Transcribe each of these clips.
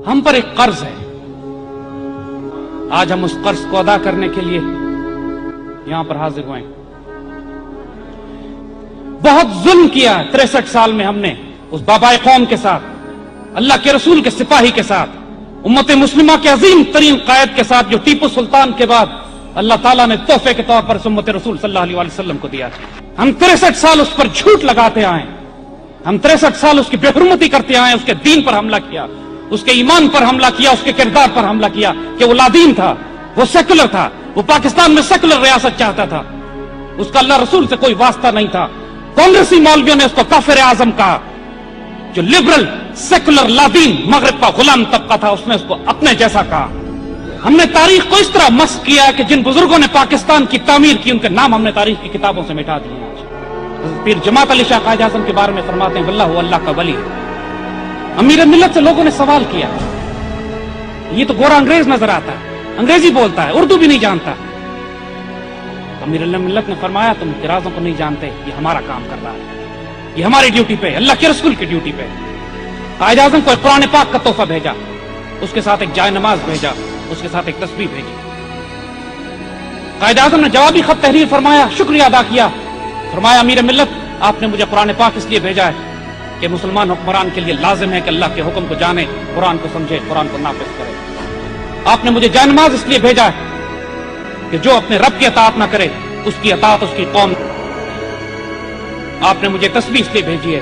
ہم پر ایک قرض ہے. آج ہم اس قرض کو ادا کرنے کے لیے یہاں پر حاضر ہوئے ہیں. بہت ظلم کیا 63 سال میں ہم نے اس بابائے قوم کے ساتھ, اللہ کے رسول کے سپاہی کے ساتھ, امت مسلمہ کے عظیم ترین قائد کے ساتھ, جو ٹیپو سلطان کے بعد اللہ تعالیٰ نے تحفے کے طور پر امت رسول صلی اللہ علیہ وسلم کو دیا. ہم 63 سال اس پر جھوٹ لگاتے آئے, ہم 63 سال اس کی بے حرمتی کرتے آئے, اس کے دین پر حملہ کیا, اس کے ایمان پر حملہ کیا, اس کے کردار پر حملہ کیا کہ وہ لادین تھا, وہ سیکولر تھا, وہ پاکستان میں سیکولر ریاست چاہتا تھا, اس کا اللہ رسول سے کوئی واسطہ نہیں تھا. کانگریسی مولویوں نے اس کو کافر اعظم کہا. جو لبرل سیکولر لادین مغرب کا غلام طبقہ تھا, اس نے اس کو اپنے جیسا کہا. ہم نے تاریخ کو اس طرح مسخ کیا کہ جن بزرگوں نے پاکستان کی تعمیر کی, ان کے نام ہم نے تاریخ کی کتابوں سے مٹا دیے. پیر جماعت علی شاہ قائد اعظم کے بارے میں فرماتے ہیں واللہ اللہ کا ولی. امیر ملت سے لوگوں نے سوال کیا, یہ تو گورا انگریز نظر آتا ہے, انگریزی بولتا ہے, اردو بھی نہیں جانتا. امیر ملت نے فرمایا تم رازوں کو نہیں جانتے, یہ ہمارا کام کر رہا ہے, یہ ہماری ڈیوٹی پہ, اللہ کے رسول کی ڈیوٹی پہ. قائد اعظم کو ایک قرآن پاک کا تحفہ بھیجا, اس کے ساتھ ایک جائے نماز بھیجا, اس کے ساتھ ایک تسبیح بھیجی. قائد اعظم نے جوابی خط تحریر فرمایا, شکریہ ادا کیا, فرمایا امیر ملت آپ نے مجھے قرآن پاک اس لیے بھیجا ہے کہ مسلمان حکمران کے لیے لازم ہے کہ اللہ کے حکم کو جانے, قرآن کو سمجھے, قرآن کو نافذ کرے. آپ نے مجھے جائے نماز اس لیے بھیجا ہے کہ جو اپنے رب کی اطاعت نہ کرے اس کی اطاعت اس کی قوم. آپ نے مجھے تسبیح اس لیے بھیجی ہے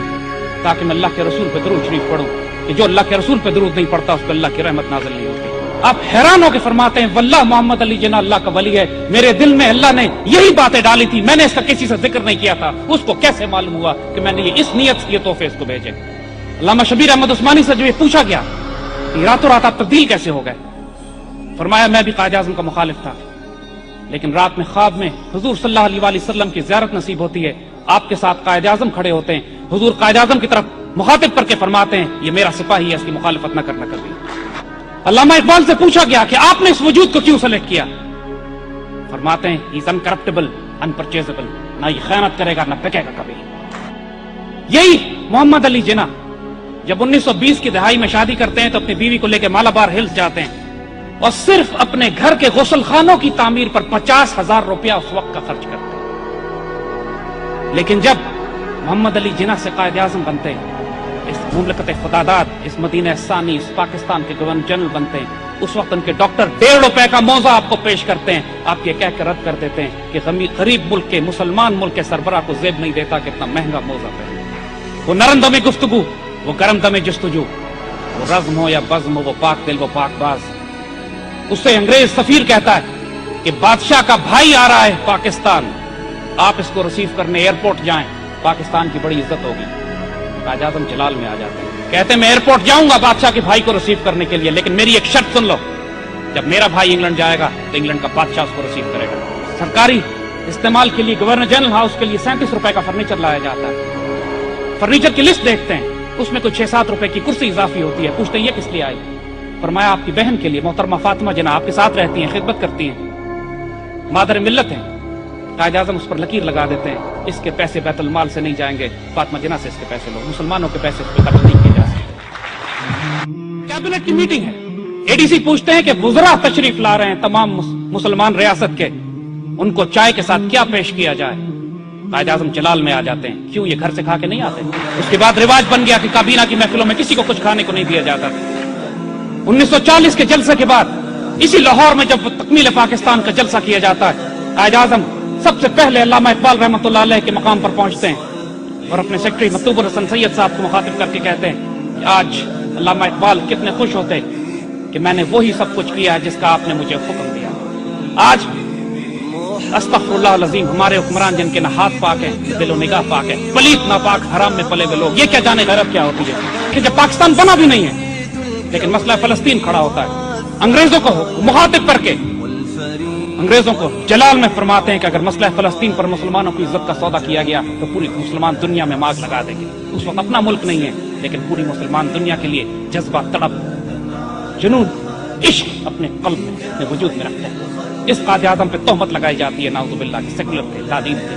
تاکہ میں اللہ کے رسول پہ درود شریف پڑھوں کہ جو اللہ کے رسول پہ درود نہیں پڑھتا اس پہ اللہ کی رحمت نازل نہیں ہوتی. آپ حیران ہو کے فرماتے ہیں واللہ محمد علی جناح اللہ کا ولی ہے. میرے دل میں اللہ نے یہی باتیں ڈالی تھی, میں نے اس کا کسی سے ذکر نہیں کیا تھا. اس کو کیسے معلوم ہوا کہ میں نے یہ اس نیت سے یہ تحفے اس کو بھیجے؟ علامہ شبیر احمد عثمانی سے جو یہ پوچھا گیا کہ راتوں رات آپ تبدیل کیسے ہو گئے, فرمایا میں بھی قائد اعظم کا مخالف تھا, لیکن رات میں خواب میں حضور صلی اللہ علیہ وسلم کی زیارت نصیب ہوتی ہے, آپ کے ساتھ قائد اعظم کھڑے ہوتے ہیں, حضور قائد اعظم کی طرف مخاطب کر کے فرماتے ہیں یہ میرا سپاہی ہے, اس کی مخالفت نہ کرنا کبھی. علامہ اقبال سے پوچھا گیا کہ آپ نے اس وجود کو کیوں سلیکٹ کیا, فرماتے ہیں he is uncorruptible, unpurchasable, نہ یہ خیانت کرے گا نہ بکے گا کبھی. یہی محمد علی جناح جب 1920 کی دہائی میں شادی کرتے ہیں تو اپنی بیوی کو لے کے مالابار ہلز جاتے ہیں اور صرف اپنے گھر کے غسل خانوں کی تعمیر پر 50,000 روپیہ اس وقت کا خرچ کرتے ہیں. لیکن جب محمد علی جناح سے قائد اعظم بنتے ہیں, اس مملکت خداداد, اس مدینہ ثانی, اس پاکستان کے گورنر جنرل بنتے ہیں, اس وقت ان کے ڈاکٹر 1.5 روپے کا موزہ آپ کو پیش کرتے ہیں. آپ یہ کہہ کر رد کر دیتے ہیں کہ غریب ملک کے, مسلمان ملک کے سربراہ کو زیب نہیں دیتا کہ اتنا مہنگا موزہ پہنے. وہ نرم دم گفتگو, وہ گرم دم جستجو, وہ رزم ہو یا بزم ہو, وہ پاک دل, وہ پاک باز. اس سے انگریز سفیر کہتا ہے کہ بادشاہ کا بھائی آ رہا ہے پاکستان, آپ اس کو ریسیو کرنے ایئرپورٹ جائیں, پاکستان کی بڑی عزت ہوگی. قائد اعظم جلال میں آ جاتے ہیں, کہتے ہیں میں ایئرپورٹ جاؤں گا بادشاہ کے بھائی کو ریسیو کرنے کے لیے, لیکن میری ایک شرط سن لو, جب میرا بھائی انگلینڈ جائے گا تو انگلینڈ کا بادشاہ اس کو ریسیو کرے گا. سرکاری استعمال کے لیے گورنر جنرل ہاؤس کے لیے 37 روپے کا فرنیچر لایا جاتا ہے. فرنیچر کی لسٹ دیکھتے ہیں, اس میں کوئی 6-7 روپے کی کرسی اضافی ہوتی ہے. پوچھتے ہیں یہ کس لیے آئی, فرمایا آپ کی بہن کے لیے, محترمہ فاطمہ جناح آپ کے ساتھ رہتی ہیں, خدمت کرتی ہیں, مادر ملت ہیں. قائد اعظم اس پر لکیر لگا دیتے ہیں اس کے پیسے بیت المال سے نہیں جائیں گے, فاطمہ جناح سے اس کے پیسے لو, مسلمانوں کے پیسے اس پہ خرچ نہیں کیے جا سکتے. کیبنٹ کی میٹنگ ہے, اے ڈی سی پوچھتے ہیں کہ وزراء تشریف لا رہے ہیں تمام مسلمان ریاست کے, ان کو چائے کے ساتھ کیا پیش کیا جائے. قائد اعظم جلال میں آ جاتے ہیں, کیوں یہ گھر سے کھا کے نہیں آتے. اس کے بعد رواج بن گیا کہ کابینہ کی محفلوں میں کسی کو کچھ کھانے کو نہیں دیا جاتا. 1940 کے جلسے کے بعد اسی لاہور میں جب تکمیل پاکستان کا جلسہ کیا جاتا ہے, قائد اعظم سب سے پہلے علامہ اقبال رحمۃ اللہ علیہ کے مقام پر پہنچتے ہیں اور اپنے سیکرٹری مکتوب الحسن سید صاحب کو مخاطب کر کے کہتے ہیں کہ آج علامہ اقبال کتنے خوش ہوتے کہ میں نے وہی سب کچھ کیا جس کا آپ نے مجھے حکم دیا. آج استغفر اللہ العظیم ہمارے حکمران جن کے نہ ہاتھ پاک ہیں, دل و نگاہ پاک ہے, پلیت ناپاک حرام میں پلے ہوئے لوگ, یہ کیا جانے غیرت کیا ہوتی ہے کہ جب پاکستان بنا بھی نہیں ہے لیکن مسئلہ فلسطین کھڑا ہوتا ہے. انگریزوں کو مخاطب کر کے انگریزوں کو جلال میں فرماتے ہیں کہ اگر مسئلہ فلسطین پر مسلمانوں کی عزت کا سودا کیا گیا تو پوری مسلمان دنیا میں ماگ لگا دیں گے. اس وقت اپنا ملک نہیں ہے لیکن پوری مسلمان دنیا کے لیے جذبہ, تڑپ, جنون, عشق اپنے قلب میں, اپنے وجود میں رکھتے ہیں. اس قائد اعظم پہ تہمت لگائی جاتی ہے نعوذ باللہ کہ سیکولر تھے, لادین تھے,